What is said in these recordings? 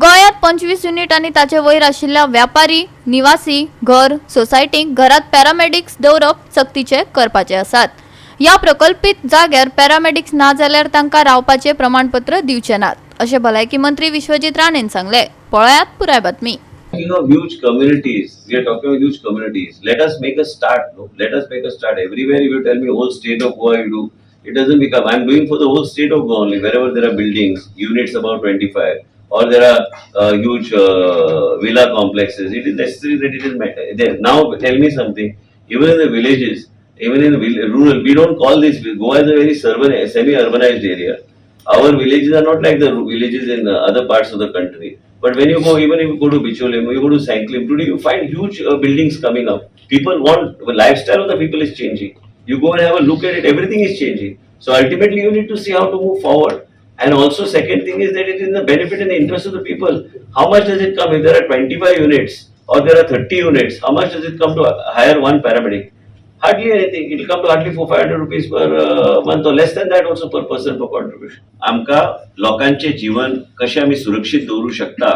गोयात 25 unit आणि ताचे वयर आशिल्ल्या व्यापारी, निवासी, घर, सोसायटीक घरात पॅरामेडिक्स दवरप सक्तीचे करपाचे आसात। या प्रकल्पित जाग्यार पॅरामेडिक्स ना जाल्यार तांकां रावपाचे प्रमाणपत्र दिवचे नात, अशें भलायकी मंत्री विश्वजीत राणेन सांगले। पळयात पुराय बातमी। Huge communities. We are talking about huge communities. Let us make a start. No? Let us make a start. Everywhere you tell me whole state of Goa you do, it doesn't become. I'm doing for the whole state of Goa only. Wherever there are buildings, units about 25, or there are huge villa complexes. It is necessary that it is there. Now tell me something. Even in the villages, even in the rural, we don't call this. Goa is a very semi-urbanized area. Our villages are not like the villages in other parts of the country. But when you go, even if you go to Bicholim, you go to Sanklim, today you find huge buildings coming up. People want, the lifestyle of the people is changing. You go and have a look at it, everything is changing. So ultimately you need to see how to move forward. And also second thing is that it is in the benefit and the interest of the people. How much does it come if there are 25 units or there are 30 units? How much does it come to hire one paramedic? Hardly anything. It will come to hardly 400-500 rupees per month or less than that also per person for contribution. आमका लोकांचे जीवन कशे आमी सुरक्षित दवरू शकता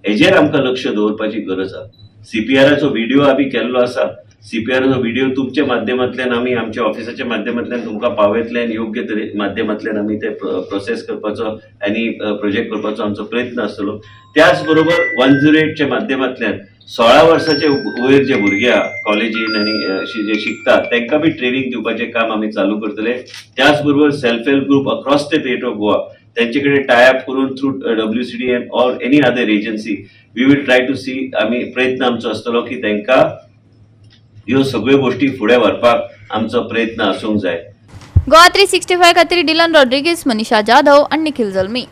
हेजेर आमकां लक्ष दवरपाची गरज आसा। सीपीआराचो व्हिडिओ आमी केल्लो आसा। सीपीआराचो व्हिडिओ तुमच्या माध्यमांतल्यान आमी आमच्या ऑफिसाच्या माध्यमांतल्यान तुमकां पावयतले आनी योग्य माध्यमांतल्यान आमी ते प्रोसेस करपाचो आनी प्रोजेक्ट करपाचो आमचो प्रयत्न आसतलो। त्याच बरोबर 108 च्या माध्यमांतल्यान 16 वर्साचे वयर जे भुरगे कॉलेजीन आनी जे शिकतात तांकां बी ट्रेनिंग दिवपाचे काम आमी चालू करतले। त्याच बरोबर self help group across the state of Goa त्यांचे कडेन टाय अप करून through WCDM or any other agency we will try to see आमी प्रयत्न आमचो आसतलो की तांकां ह्यो सगळ्यो गोष्टी फुडें व्हरपाक आमचो प्रयत्न आसूंक जाय। गोवा 365 खातीर डिलन रॉड्रिगीस, मनीषा जाधव आणि निखिल जल्मी।